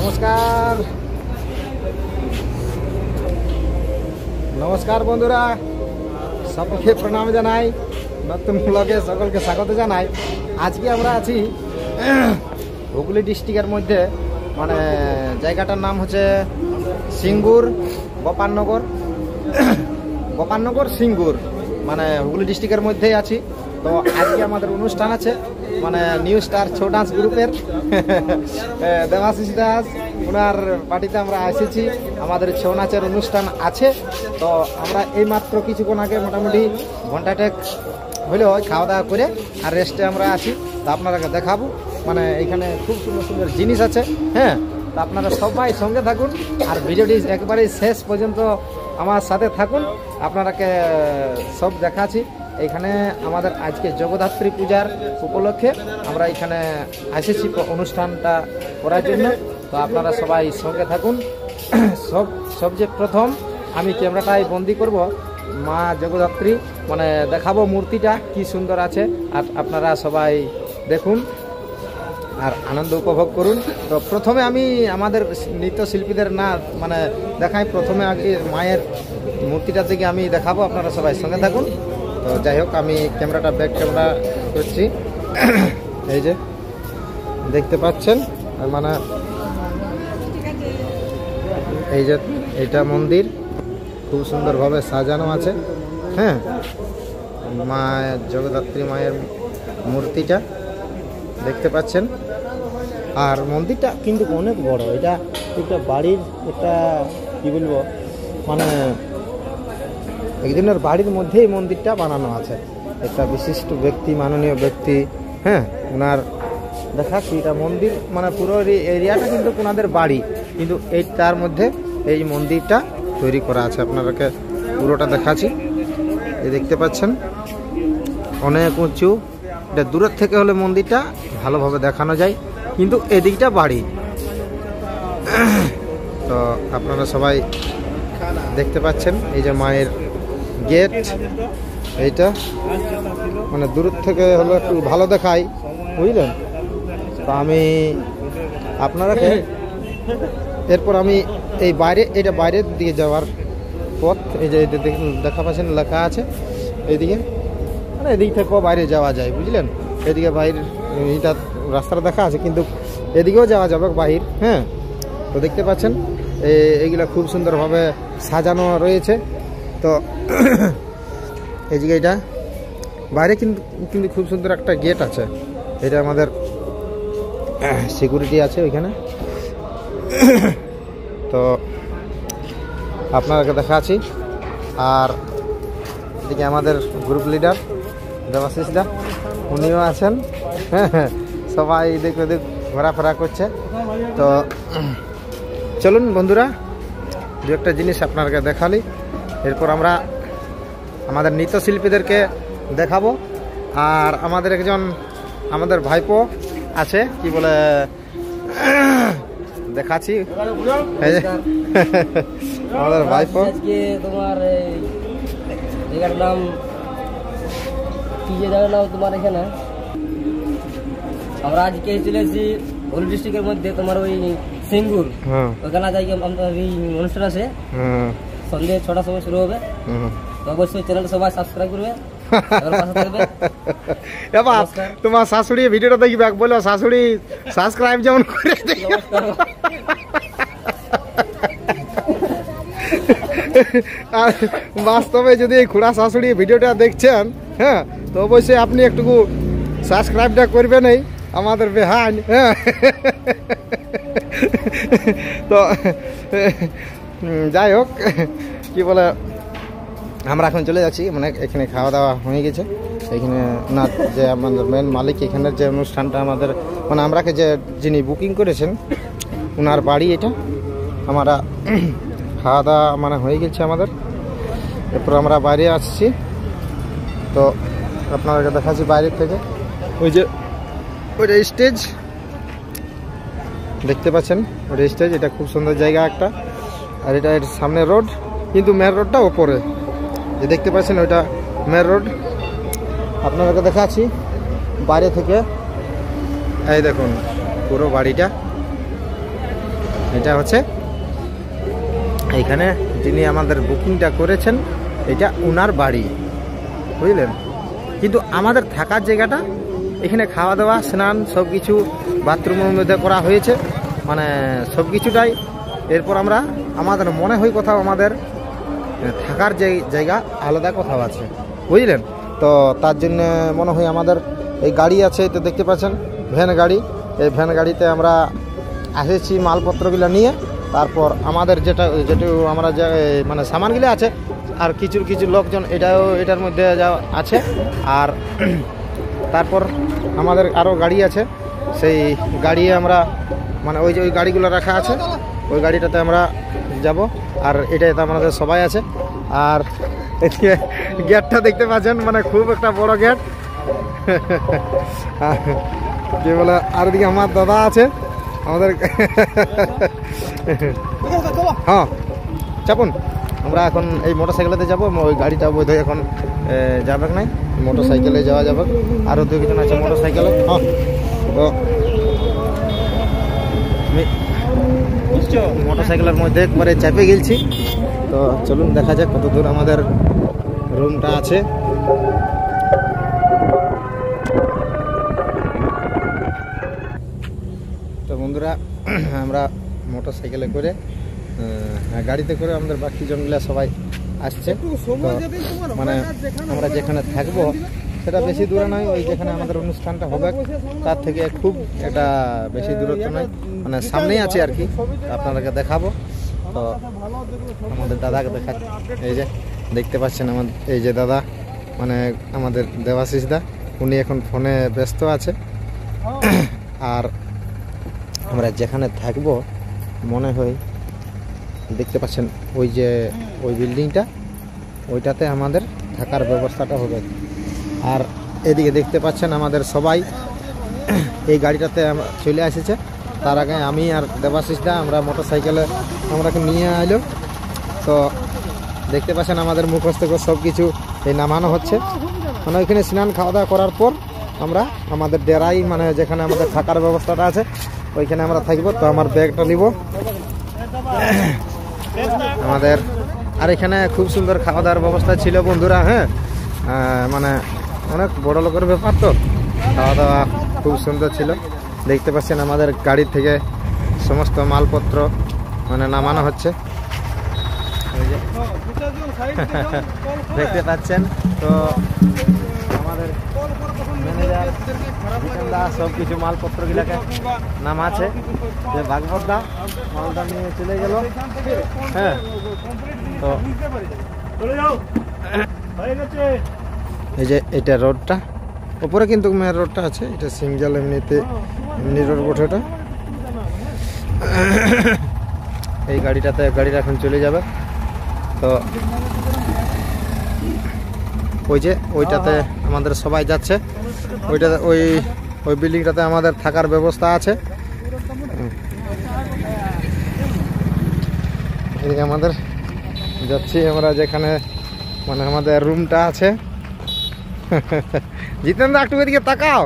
নমস্কার নমস্কার বন্ধুরা, সকলকে প্রণাম জানাই। নতুন ব্লগে সকলকে স্বাগত জানাই। আজকে আমরা আছি হুগলি ডিস্ট্রিক্টের মধ্যে, মানে জায়গাটার নাম হচ্ছে সিঙ্গুর গোপালনগর সিঙ্গুর, মানে হুগলি ডিস্ট্রিক্টের মধ্যেই আছি। তো আজকে আমাদের অনুষ্ঠান আছে, মানে নিউ স্টার ছৌ ডান্স গ্রুপের দেবাশিস দাস, ওনার পার্টিতে আমরা এসেছি। আমাদের ছৌ নাচের অনুষ্ঠান আছে। তো আমরা এইমাত্র কিছুক্ষণ আগে মোটামুটি ঘন্টাটেক হলেও খাওয়া দাওয়া করে আর রেস্টে আমরা আছি। তো আপনারাকে দেখাবো, মানে এখানে খুব সুন্দর সুন্দর জিনিস আছে। হ্যাঁ, তো আপনারা সবাই সঙ্গে থাকুন আর ভিডিওটি একবারেই শেষ পর্যন্ত আমার সাথে থাকুন, আপনারাকে সব দেখাচ্ছি। এখানে আমাদের আজকে জগদ্ধাত্রী পূজার উপলক্ষে আমরা এখানে এসেছি অনুষ্ঠানটা করার জন্য। তো আপনারা সবাই সঙ্গে থাকুন। সবচেয়ে প্রথম আমি ক্যামেরাটাই বন্দি করব মা জগদ্ধাত্রী, মানে দেখাবো মূর্তিটা কি সুন্দর আছে, আর আপনারা সবাই দেখুন আর আনন্দ উপভোগ করুন। তো প্রথমে আমি আমাদের নৃত্যশিল্পীদের না মানে দেখাই, প্রথমে আগে মায়ের মূর্তিটা থেকে আমি দেখাবো, আপনারা সবাই সঙ্গে থাকুন। তো যাই হোক, আমি ক্যামেরাটা ব্যাক ক্যামেরা করছি। এই যে দেখতে পাচ্ছেন, মানে এই যে এটা মন্দির খুব সুন্দরভাবে সাজানো আছে। হ্যাঁ, মায়ের জগদ্ধাত্রী মায়ের মূর্তিটা দেখতে পাচ্ছেন। আর মন্দিরটা কিন্তু অনেক বড়। এটা একটা বাড়ির, একটা কি বলবো, মানে একজনের বাড়ির মধ্যেই মন্দিরটা বানানো আছে। একটা বিশিষ্ট ব্যক্তি, মাননীয় ব্যক্তি, হ্যাঁ, ওনার দেখাচ্ছি। এটা মন্দির, মানে পুরো এরিয়াটা কিন্তু ওনাদের বাড়ি, কিন্তু এই তার মধ্যে এই মন্দিরটা তৈরি করা আছে। আপনাদেরকে পুরোটা দেখাচ্ছি। এই দেখতে পাচ্ছেন অনেক উঁচু। এটা দূরের থেকে হলে মন্দিরটা ভালোভাবে দেখানো যায়, কিন্তু এদিকটা বাড়ি। তো আপনারা সবাই দেখতে পাচ্ছেন এই যে মায়ের গেট, এইটা মানে দূরের থেকে হলে একটু ভালো দেখায়, বুঝলেন। তো আমি আপনারাকে এরপর আমি এই বাইরে, এটা বাইরের দিকে যাওয়ার পথ। এই যে দেখা পাচ্ছেন লেখা আছে এইদিকে, মানে এদিক থেকেও বাইরে যাওয়া যায়, বুঝলেন। এদিকে বাইরের এইটা রাস্তাটা দেখা আছে, কিন্তু এদিকেও যাওয়া যাবে বাহির। হ্যাঁ, তো দেখতে পাচ্ছেন এইগুলো খুব সুন্দরভাবে সাজানো রয়েছে। তো এইদিকে এটা বাইরে কিন্তু খুব সুন্দর একটা গেট আছে। এটা আমাদের সিকিউরিটি আছে ওইখানে। তো আপনাদেরকে দেখাচ্ছি। আর এদিকে আমাদের গ্রুপ লিডার দেবাশিস দা, উনিও আছেন। হ্যাঁ, সবাই এদিক ওদিক ঘোরাফেরা করছে। তো চলুন বন্ধুরা, দু একটা জিনিস আপনাদেরকে দেখালি, এরপর আমরা আমাদের নৃত্যশিল্পীদেরকে দেখাবো। আর আমাদের ভাইপো আছে, কি বলে, দেখাচ্ছি। আমাদের ভাইপো, তোমার জায়গার নাম কি, যে জায়গার নাম তোমার এখানে আমরা আজকে চলে এসেছি হুগলি ডিস্ট্রিক্টের মধ্যে, তোমার ওই সিঙ্গুর। ওখানে যাই আমাদের এই অনুষ্ঠান আছে, সন্ধ্যে 6টার সময় শুরু হবে। তো অবশ্যই চ্যানেলটা সবাই সাবস্ক্রাইব করবে। তোমার শাশুড়ি ভিডিওটা দেখবে, বলো শাশুড়ি সাবস্ক্রাইব যেমন করে। আর বাস্তবে যদি এই খুড়া শাশুড়ি ভিডিওটা দেখছেন, হ্যাঁ, তো অবশ্যই আপনি একটু সাবস্ক্রাইবটা করবেন, এই আমাদের বেহান। হ্যাঁ, তো যাই হোক, কি বলে, আমরা এখন চলে যাচ্ছি, মানে এখানে খাওয়া দাওয়া হয়ে গেছে। এখানে না, যে আমাদের মেন মালিক, এখানের যে অনুষ্ঠানটা আমাদের, মানে আমরাকে যিনি বুকিং করেছেন, ওনার বাড়ি এটা। আমরা খাওয়া দাওয়া মানে হয়ে গেছে আমাদের, এরপর আমরা বাইরে আসছি। তো আপনাদেরকে দেখাচ্ছি বাইরের থেকে, ওই যে ওইটা স্টেজ দেখতে পাচ্ছেন, ওইটা স্টেজ। এটা খুব সুন্দর জায়গা একটা। আর এটা এর সামনে রোড, কিন্তু মেন রোডটা ওপরে, যে দেখতে পাচ্ছেন ওইটা মেন রোড। আপনাদেরকে দেখাচ্ছি বাইরে থেকে। এই দেখুন পুরো বাড়িটা, এটা হচ্ছে এইখানে যিনি আমাদের বুকিংটা করেছেন, এটা ওনার বাড়ি, বুঝলেন। কিন্তু আমাদের থাকার জায়গাটা এখানে, খাওয়া দাওয়া স্নান সব কিছু বাথরুমের মধ্যে করা হয়েছে, মানে সব কিছুটাই। এরপর আমাদের মনে হয় কোথাও আমাদের থাকার যে জায়গা আলাদা কোথাও আছে, বুঝলেন। তো তার জন্য মনে হয় আমাদের এই গাড়ি আছে, তো দেখতে পাচ্ছেন ভ্যান গাড়ি। এই ভ্যান গাড়িতে আমরা এসেছি মালপত্রগুলো নিয়ে। তারপর আমাদের যেটা আমরা যে মানে সামানগুলো আছে, আর কিছু লোকজন এটার মধ্যে যা আছে। আর তারপর আমাদের আরও গাড়ি আছে, সেই গাড়ি আমরা মানে ওই যে ওই গাড়িগুলো রাখা আছে, ওই গাড়িটাতে আমরা যাব। আর এটাতে আমাদের সবাই আছে। আর এদিকে গেটটা দেখতে পাচ্ছেন, মানে খুব একটা বড় গেট, কি বলে। আর এদিকে আমার দাদা আছে আমাদের। হ্যাঁ চাপুন, আমরা এখন এই মোটরসাইকেলেতে যাবো। ওই গাড়িটা বোধ হয় এখন যাবে নাই, মোটরসাইকেলে যাওয়া যাবে। আরও 2 জন আছে মোটরসাইকেলে। হ্যাঁ, তো মোটরসাইকেলের মধ্যে একবারে চাপে গেছি। তো চলুন দেখা যাক কত দূর আমাদের রুমটা আছে। তো বন্ধুরা, আমরা মোটরসাইকেলে করে গাড়িতে করে আমাদের বাকি জনগুলা সবাই আসছে। মানে আমরা যেখানে থাকবো সেটা বেশি দূরে নয়, ওই যেখানে আমাদের অনুষ্ঠানটা হবে তার থেকে খুব একটা বেশি দূরত্ব নয়, মানে সামনেই আছে আর কি। আপনাদেরকে দেখাবো। তো আমাদের দাদাকে দেখাচ্ছি, এই যে দেখতে পাচ্ছেন আমাদের এই যে দাদা, মানে আমাদের দেবাশিস দা, উনি এখন ফোনে ব্যস্ত আছে। আর আমরা যেখানে থাকবো মনে হয় দেখতে পাচ্ছেন ওই যে ওই বিল্ডিংটা, ওইটাতে আমাদের থাকার ব্যবস্থাটা হবে। আর এদিকে দেখতে পাচ্ছেন আমাদের সবাই এই গাড়িটাতে চলে এসেছে। তার আগে আমি আর দেবাশিসদা আমরা মোটরসাইকেলে আমরাকে নিয়ে আইলো। তো দেখতে পাচ্ছেন আমাদের মুখস্থ সব কিছু এই নামানো হচ্ছে। মানে ওইখানে স্নান খাওয়া দাওয়া করার পর আমরা আমাদের ডেরাই, মানে যেখানে আমাদের থাকার ব্যবস্থাটা আছে ওইখানে আমরা থাকবো। তো আমার ব্যাগটা নিব আমাদের। আর এখানে খুব সুন্দর খাওয়া দাওয়ার ব্যবস্থা ছিল বন্ধুরা। হ্যাঁ, মানে অনেক বড় লোকের ব্যাপার, তো খাওয়া দাওয়া খুব সুন্দর ছিল। দেখতে পাচ্ছেন আমাদের গাড়ি থেকে সমস্ত মালপত্র মানে নামানো হচ্ছে, দেখতে পাচ্ছেন। তো আমাদের ম্যানেজার সব কিছু মালপত্রগুলাকে নামাচ্ছে। যে ভাগবত দা মালটা নিয়ে চলে গেল। হ্যাঁ, তো এই যে এটা রোডটা উপরে কিন্তু মেয়ের রোডটা আছে, এটা সিঙ্গেল এমনি রোড বটে এটা। এই গাড়িটা এখন চলে যাবে। তো ওই যে ওইটাতে আমাদের সবাই যাচ্ছে, ওইটাতে ওই বিল্ডিংটাতে আমাদের থাকার ব্যবস্থা আছে। আমাদের যাচ্ছি আমরা যেখানে মানে আমাদের রুমটা আছে। জিতেন দা একটু এদিকে তাকাও।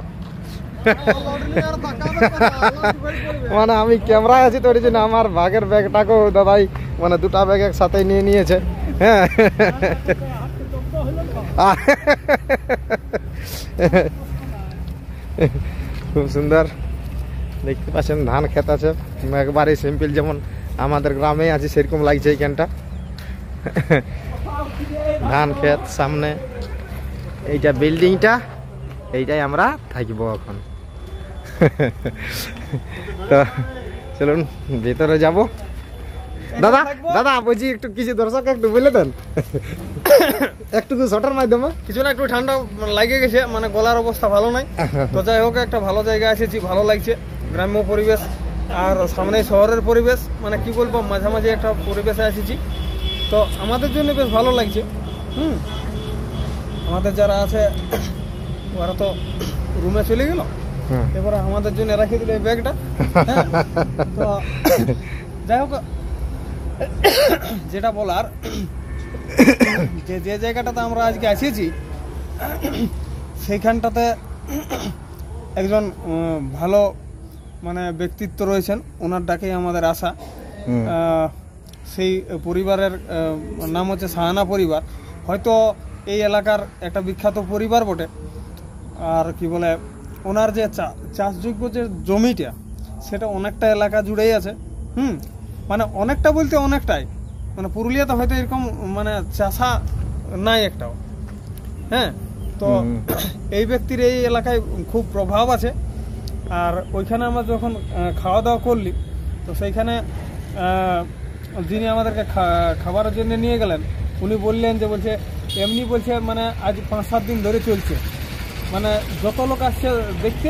মানে আমি ক্যামেরায় আছি তো ওই জন্য আমার ভাগের ব্যাগটাকেও দাদাই মানে 2টা ব্যাগ একসাথে নিয়ে নিয়েছে। হ্যাঁ, খুব সুন্দর দেখতে পাচ্ছেন ধান ক্ষেত আছে, একবারে সিম্পল যেমন আমাদের গ্রামে আছে সেরকম লাগছে এইখানটা। ধান ক্ষেত সামনে, এইটা বিল্ডিংটা, এইটাই আমরা থাকব এখন। তো চলুন ভেতরে যাব। দাদা দাদা বলছি একটু কিছু দর্শক একটু বলে দেন, একটু শর্টের মাধ্যমে কিছু না। একটু ঠান্ডা লাগে গেছে, মানে গলার অবস্থা ভালো নাই। তো যাই হোক, একটা ভালো জায়গায় এসেছি, ভালো লাগছে। গ্রাম্য পরিবেশ আর সামনে শহরের পরিবেশ, মানে কি বলবো মাঝামাঝি একটা পরিবেশে এসেছি। তো আমাদের জন্য বেশ ভালো লাগছে। আমাদের যারা আছে ওরা তো রুমে চলে গেল, এবারে আমাদের জন্য রাখি দিল এই ব্যাগটা। তো যাই হোক, যেটা বলার, যে জায়গাটাতে আমরা আজকে এসেছি সেইখানটাতে একজন ভালো মানে ব্যক্তিত্ব রয়েছেন, ওনার ডাকেই আমাদের আশা। সেই পরিবারের নাম হচ্ছে সাহানা পরিবার। হয়তো এই এলাকার একটা বিখ্যাত পরিবার বটে। আর কি বলে, ওনার যে চাষযোগ্য যে জমিটা, সেটা অনেকটা এলাকা জুড়েই আছে। মানে অনেকটা বলতে অনেকটাই, মানে পুরুলিয়াতে হয়তো এরকম মানে চাষা নাই একটাও। হ্যাঁ, তো এই ব্যক্তির এই এলাকায় খুব প্রভাব আছে। আর ওইখানে আমরা যখন খাওয়া দাওয়া করলি, তো সেইখানে যিনি আমাদেরকে খাবারের জন্য নিয়ে গেলেন, উনি বললেন যে বলছে এমনি বলছে মানে আজ 5-7 দিন ধরে চলছে, মানে যত লোক আসছে দেখতে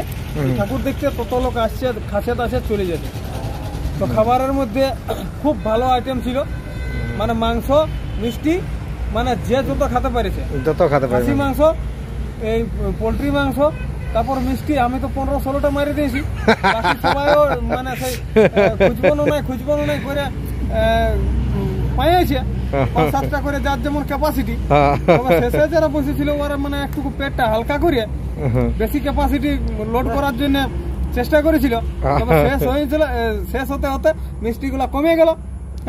ঠাকুর দেখতে, তত লোক আসছে খাসে তাসে চলে যেতে। তো খাবারের মধ্যে খুব ভালো আইটেম ছিল, মানে মাংস, মিষ্টি, মানে যে যত খেতে পেরেছে, খাসি মাংস, এই পোলট্রি মাংস, তারপর মিষ্টি। আমি তো 15-16টা মারি দিয়েছি, বাকি সবাইও মানে সেই খুঁজবনো নাই করে পাইছে 5-7টা করে, যার যেমন ক্যাপাসিটি। শেষে যারা বসেছিল ওরা মানে একটু পেটটা হালকা করে বেশি ক্যাপাসিটি লোড করার জন্য চেষ্টা করেছিল। তবে শেষ হতে হতে মিষ্টিগুলো কমে গেল।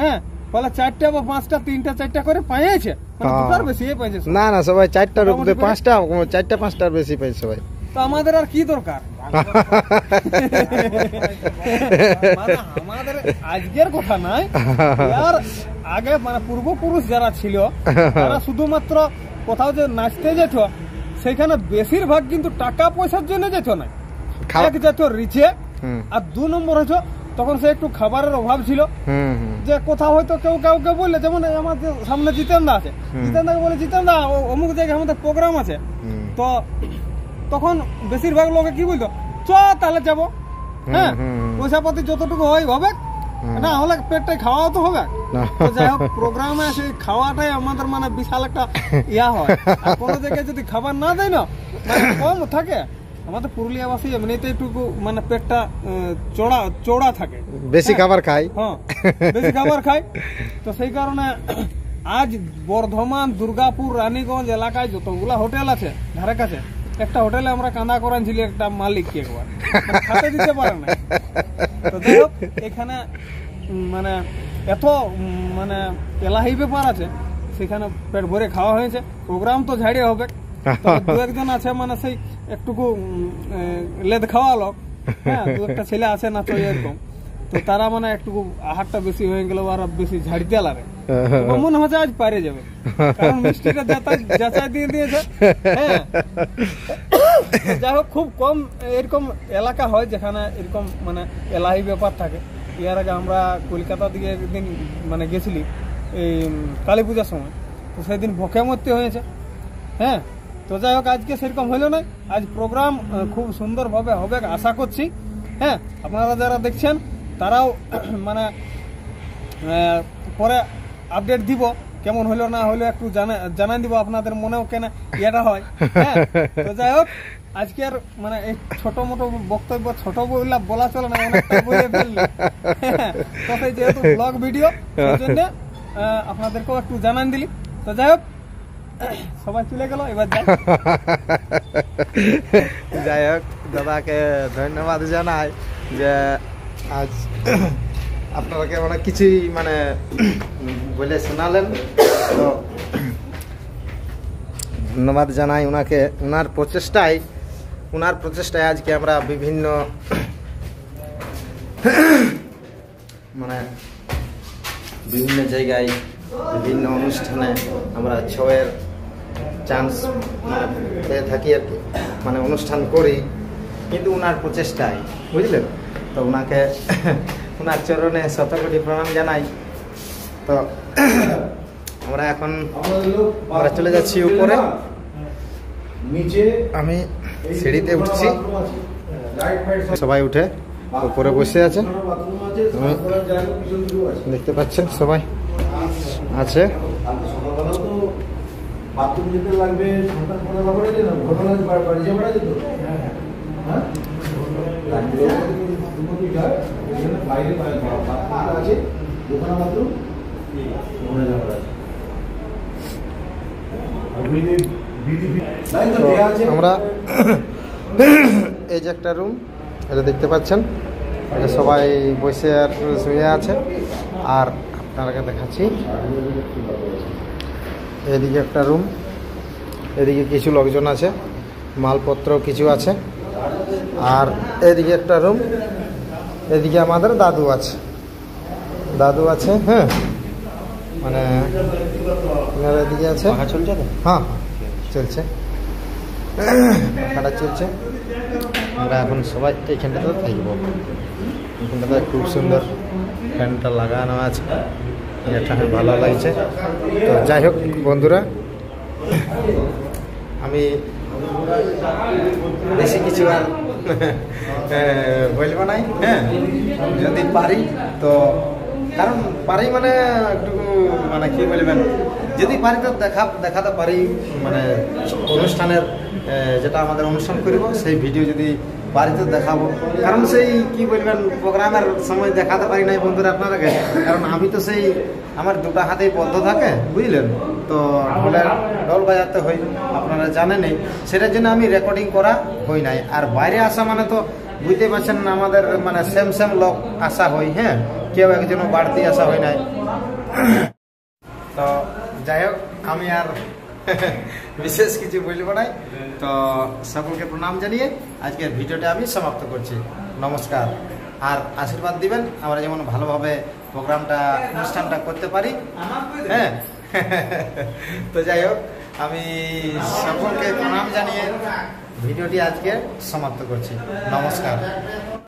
হ্যাঁ, বলে 4টা বা 5টা, 3টা 4টা করে পাইছে, মানে দুটার বেশি পাইছে না। সবাই 4টার উপরে 5টা, 4টা 5টার বেশি পাইছে সবাই। তো আমাদের আর কি দরকার, আমাদের আজকের কথা নাই, আর আগে মানে পূর্বপুরুষ যারা ছিল তারা শুধুমাত্র কোথাও যে নাচতে যেত, সেখানে বেশিরভাগ কিন্তু টাকা পয়সার জন্য যেত না। এক যেত রিচে, আর 2 নম্বর হচ্ছে তখন সে একটু খাবারের অভাব ছিল। যে কোথাও হয়তো কেউ কাউকে বললে, যেমন আমার সামনে জিতেন দা আছে, জিতেন দাকে বলে জিতেন দা অমুক জায়গায় আমাদের প্রোগ্রাম আছে, তো তখন বেশিরভাগ লোকে কি বলতো, চ তাহলে যাবো। হ্যাঁ, পয়সাপাতি যতটুকু হয় হবে, না হলে পেটটাই খাওয়াও তো হবে। যাই হোক, প্রোগ্রামে সেই খাওয়াটাই আমাদের মানে বিশাল একটা ইয়া হয়। কোনো জায়গায় যদি খাবার না দেয় না, মানে কম থাকে, আমাদের পুরুলিয়াবাসী এমনিতে একটু মানে পেটটা চড়া থাকে, বেশি খাবার খায়। হ্যাঁ, বেশি খাবার খায়। তো সেই কারণে আজ বর্ধমান, দুর্গাপুর, রানীগঞ্জ এলাকায় যতগুলা হোটেল আছে ধারে কাছে, একটা হোটেলে আমরা কাঁদা করাইছিলি একটা মালিককে, একবার খেতে দিতে পারে না। তো যাই হোক, এখানে মানে এত মানে এলাহি ব্যাপার আছে, সেখানে পেট ভরে খাওয়া হয়েছে। প্রোগ্রাম তো ঝাড়িয়ে হবে, 2-1 আছে মানে সেই একটুকু লেদ খাওয়া লোক। হ্যাঁ, 2-1টা ছেলে আছে না তো এরকম, তো তারা মানে একটুকু আহারটা বেশি হয়ে গেল, আর বেশি ঝাড়িতে লাগে। মনে হচ্ছে আজ পারে যাবে, কারণ মিষ্টিটা যাচাই দিয়ে দিয়েছে। হ্যাঁ, যাই হোক, খুব কম এরকম এলাকা হয় যেখানে এরকম মানে এলাহি ব্যাপার থাকে। এর আগে আমরা কলকাতা দিকে একদিন মানে গেছিলি এই কালী পূজার সময়, তো সেদিন ভোকে মরতে হয়েছে। হ্যাঁ, তো যাই হোক, আজকে সেরকম হলো না। আজ প্রোগ্রাম খুব সুন্দরভাবে হবে আশা করছি। হ্যাঁ, আপনারা যারা দেখছেন তারাও মানে পরে আপডেট দিব, কেমন হলো না হলো একটু জানাই দিব, আপনাদের মনেও কেন ইয়েটা হয়। হ্যাঁ, তো যাই হোক, আজকের মানে এই ছোট মোটো বক্তব্য, ছোট বলা চলে না, অনেকটা বলে ফেললে। তবে যেহেতু ব্লগ ভিডিও, সেই জন্য আপনাদেরকেও একটু জানান দিলি। তো যাই হোক, সবাই চলে গেল, এবার যাই হোক, দাদাকে ধন্যবাদ জানাই যে আজ আপনারাকে অনেক কিছুই মানে বলে শোনালেন। তো ধন্যবাদ জানাই ওনাকে, ওনার প্রচেষ্টায় আজকে আমরা বিভিন্ন মানে বিভিন্ন জায়গায়, বিভিন্ন অনুষ্ঠানে আমরা ছয়ের চান্স পেয়ে থাকি আর কি, মানে অনুষ্ঠান করি, কিন্তু ওনার প্রচেষ্টায়, বুঝলেন। তো ওনাকে, ওনার চরণে শতকোটি প্রণাম জানাই। তো আমরা চলে যাচ্ছি উপরে, আমি সিঁড়িতে উঠছি, সবাই উঠে উপরে বসে আছে, দেখতে পাচ্ছেন সবাই আছে। আমরা এই যে একটা রুম, এটা দেখতে পাচ্ছেন, এটা সবাই বসে আর শুয়ে আছে। আর আপনাকে দেখাচ্ছি এদিকে একটা রুম, এদিকে কিছু লোকজন আছে, মালপত্র কিছু আছে। আর এদিকে একটা রুম, এদিকে আমাদের দাদু আছে, হ্যাঁ মানে এদিকে আছে। চলছে তো? হ্যাঁ চলছে, পাখাটা চলছে। আমরা এখন সবাই এইখানটাতে থাকবো। এখানটাতে খুব সুন্দর ফ্যানটা লাগানো আছে, এটা ভালো লাগছে। তো যাই হোক বন্ধুরা, আমি বেশি কিছু আর বলবো নাই। হ্যাঁ যদি পারি তো, কারণ পারি মানে একটু মানে কি বলবেন, যদি পারি তো দেখাতে পারি, মানে অনুষ্ঠানের যেটা আমাদের অনুষ্ঠান করব সেই ভিডিও যদি পারি তো দেখাবো। কারণ সেই কি বলবেন প্রোগ্রামের সময় দেখাতে পারি নাই বন্ধুরা আপনাদেরকে, কারণ আমি তো সেই আমার দুটো হাতেই বদ্ধ থাকে, বুঝলেন। তো ঢোল বাজাতে হয়, আপনারা জানেনই, সেটার জন্য আমি রেকর্ডিং করা হই নাই। আর বাইরে আসা মানে তো বুঝতে পারছেন, আমাদের মানে সেম লোক আসা হয়, হ্যাঁ কেউ একজনও বাড়তি আসা হয় নাই। তো যাই হোক, আমি আর বিশেষ কিছু বলবো নাই। তো সকলকে প্রণাম জানিয়ে আজকের ভিডিওটা আমি সমাপ্ত করছি। নমস্কার। আর আশীর্বাদ দিবেন আমরা যেমন ভালোভাবে প্রোগ্রামটা অনুষ্ঠানটা করতে পারি। হ্যাঁ তো যাই হোক, আমি সকলকে প্রণাম জানিয়ে ভিডিওটি আজকে সমাপ্ত করছি। নমস্কার।